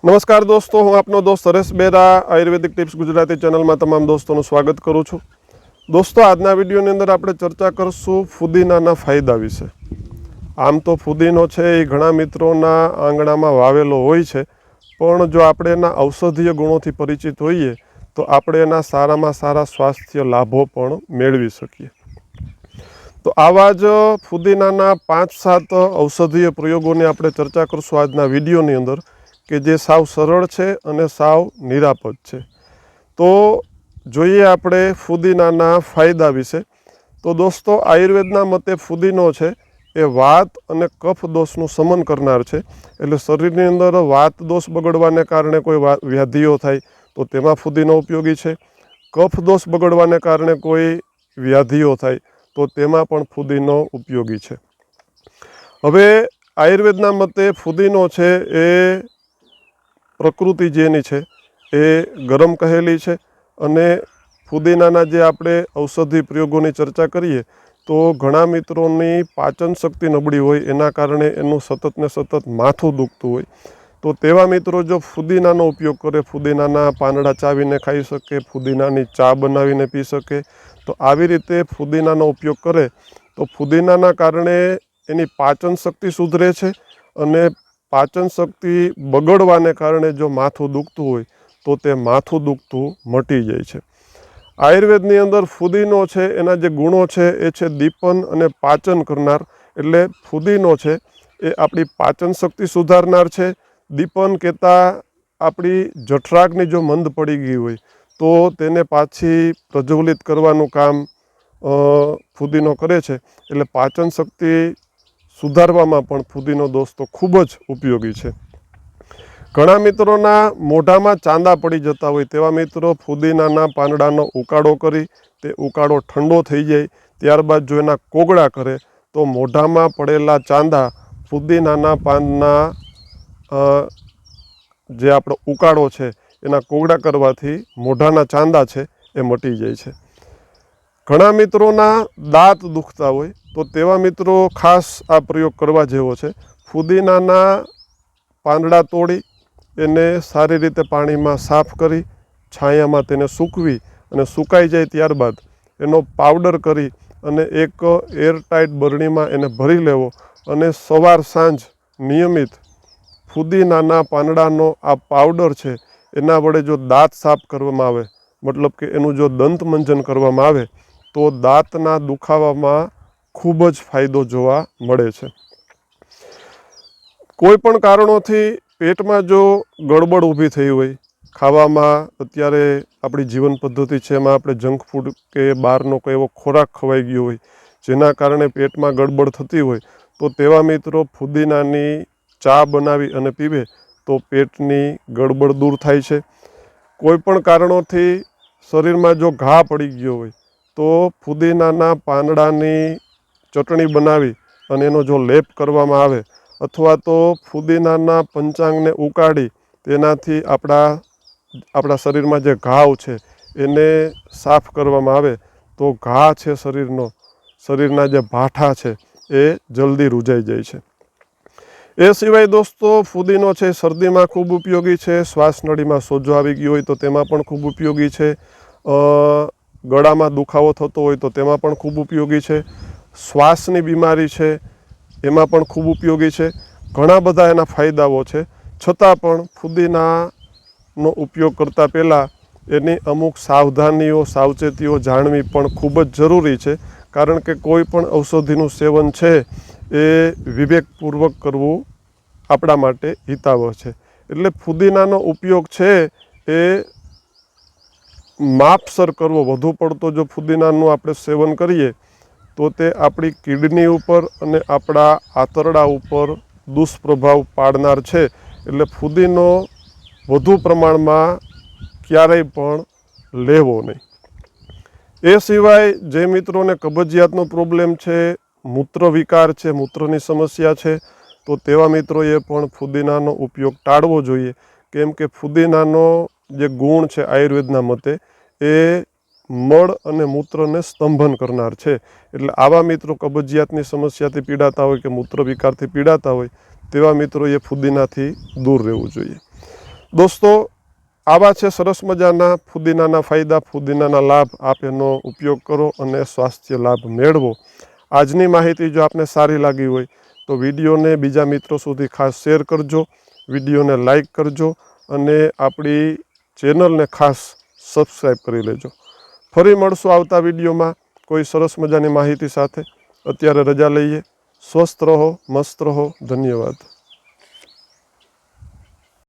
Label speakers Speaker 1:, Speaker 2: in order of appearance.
Speaker 1: नमस्कार दोस्तों, हूँ आपनो दोस्त हरेश बेरा आयुर्वेदिक टिप्स गुजराती चैनल में तमाम दोस्तों स्वागत करूँ छूँ। दोस्तों, आजना विडियोनी अंदर आपणे चर्चा करशुं फुदीनाना फायदा विषे। आम तो फुदीनो छे ए घणा मित्रोना आंगणामां वावेलो होय छे, पण जो आपणे एना औषधीय गुणोथी परिचित होईए तो आपणे एना सारामां सारा स्वास्थ्य लाभो पण मेळवी शकीए। तो आवा ज फुदीनाना 5-7 औषधीय प्रयोगोनी आपणे चर्चा करशुं आजना विडियोनी अंदर कि जे साव सरल है और साव निरापद है। तो जोईए आपणे फुदीनाना फायदा विषे। तो दोस्तों, आयुर्वेदना मते फुदीनो है ए वात और कफ दोषनु शमन करनार है। एटले शरीरनी अंदर वात दोष बगड़वाने कारणे कोई व्याधिओ थाय तो तेमां फुदीनो उपयोगी है। कफ दोष बगड़वाने कारणे कोई व्याधिओ थाय तो तेमां पण फुदीनो उपयोगी है। हवे आयुर्वेदना मते फुदीनो है ए प्रकृति जेनी छे ए गरम कहेली छे अने फुदीनाना जे आपणे औषधि प्रयोगोनी चर्चा करीए तो घणा मित्रोनी पाचन शक्ति नबળી होय एना कारणे एनुं सतत ने सतत माथुं दुखतुं होय तो तेवा मित्रों जो फुदीनानो उपयोग करे, फुदीनाना पानडा चावीने खाई शके, फुदीनानी चा बनावीने पी शके, तो आवी रीते फुदीनानो उपयोग करे तो फुदीनाना कारणे एनी पाचन शक्ति सुधरे छे अने पाचन शक्ति बगड़वाने कारणे जो माथुं दुखतुं होय तो ते माथुं दुखतुं मटी जाय छे। आयुर्वेदनी अंदर फुदीनो छे एना जे गुणो छे ए छे दीपन अने पाचन करनार। एटले फुदीनो छे ए आपणी पाचन शक्ति सुधारनार छे। दीपन कहेता आपणी जठराग्नि जो मंद पड़ी गई होय तो तेने पाછી प्रज्वलित करवानुं काम फुदीनो करे छे। एटले पाचन शक्ति सुधारवामां पण फुदीनो दोस्तों खूब ज उपयोगी है। घणा मित्रोना मोढामां चांदा पड़ी जता होय तेवा मित्रों फुदीनाना पानडानो उकाळो करी ते उकाळो ठंडो थई जाय त्यारबाद जो एना कोगळा करे तो मोढामां पड़ेला चांदा फुदीनाना पानना जे आपणो उकाळो छे एना कोगळा करवाथी मोढाना चांदा छे ए मटी जाय छे। घणा मित्रोना दांत दुखता होय तो तेवा मित्रों खास आ प्रयोग करवा जेवो छे। फुदीनाना पानडा तोड़ी एने सारी रीते पाणी में साफ करी छाया में तेने सूकवी अने सुकाई जाए त्यारबाद एनो पाउडर करी अने एक एरटाइट बरणी में एने भरी लेवो अने सवार सांज नियमित फुदीनाना पानडानो आ पाउडर छे एना वडे जो दांत साफ करवामां आवे मतलब कि एनु जो दंत मंजन करवामां आवे तो दांतना दुखावामां खूब ज फायदो जोवा मळे छे। कोईपण कारणोथी पेटमां जो गड़बड़ ऊभी थई होय, खावामां अत्यारे आपणी जीवन पद्धति छे एमां आपणे जंक फूड के बहारनो कोई एवो खोराक खवाई गयो होय जेना कारणे पेटमां गड़बड़ थती होय तो तेवा मित्रों फुदीनानी चा बनावी अने पीवे तो पेटनी गड़बड़ दूर थाय छे। कोईपण कारणोथी शरीरमां जो घा पड़ी गयो होय तो फुदीनाना पानडानी चटणी बनावी अने एनो जो लेप करवामां आवे अथवा तो फुदीनाना पंचांगने उकाળી तेनाथी आपणा शरीरमां जे घाव छे एने साफ करवामां आवे तो घा छे शरीरना जे भाठा छे ए जल्दी रूजाई जाय छे। ए सिवाय दोस्तों फुदीनो छे शरदी में खूब उपयोगी है। श्वास नड़ी में सोजो आवी गयो होय तो तेमां पण खूब उपयोगी है। गळा में दुखावो थतो होय तो तेमां पण खूब उपयोगी है। श्वासनी बीमारी है एमां पण खूब उपयोगी है। घणा बधा एना फायदाओ छे छतां पण फुदीनानो उपयोग करता पहेला एनी अमुक सावधानीओ सावचेतीओ जाणवी पण खूब ज जरूरी है। कारण के कोईपण औषधिनुं सेवन है ए विवेकपूर्वक करवुं आपणा माटे हितावह छे। एटले फुदीनानो उपयोग है ए मापसर करवो। वधु पड़तो जो फुदीनानुं आपणे सेवन करीए तो ते आपणी किडनी उपर अने आपणा आंतरड़ा उपर दुष्प्रभाव पाडनार छे। एटले फुदीनो वधु प्रमाणमां क्यारेय पण लेवो नहीं। ए सिवाय जे मित्रोने कबजियातनो प्रॉब्लेम है, मूत्र विकार है, मूत्रनी समस्या है तो तेवा मित्रोए पण फुदीनानो उपयोग टाळवो जोईए। केम के फुदीनानो जे गुण है आयुर्वेदना मते ए मळ अने मूत्रने स्तंभन करनार छे। एटले आवा मित्रों कबजियातनी समस्याथी पीड़ाता होय के मूत्र विकारथी पीड़ाता होय तेवा मित्रोए फुदीनाथी दूर रहेवुं जोईए। દોસ્તો, આવા છે સરસ મજાના ફુદીનાના ફાયદા, ફુદીનાના લાભ. આપ એનો ઉપયોગ કરો અને સ્વાસ્થ્ય લાભ મેળવો. આજની માહિતી જો આપને સારી લાગી હોય તો વિડીયોને બીજા મિત્રો સુધી ખાસ શેર કરજો, વિડીયોને લાઈક કરજો અને આપણી ચેનલને ખાસ સબસ્ક્રાઈબ કરી લેજો. ફરી મળશું આવતા વિડીયોમાં કોઈ સરસ મજાની માહિતી સાથે. અત્યારે રજા લઈએ. સ્વસ્થ રહો, મસ્ત રહો. ધન્યવાદ.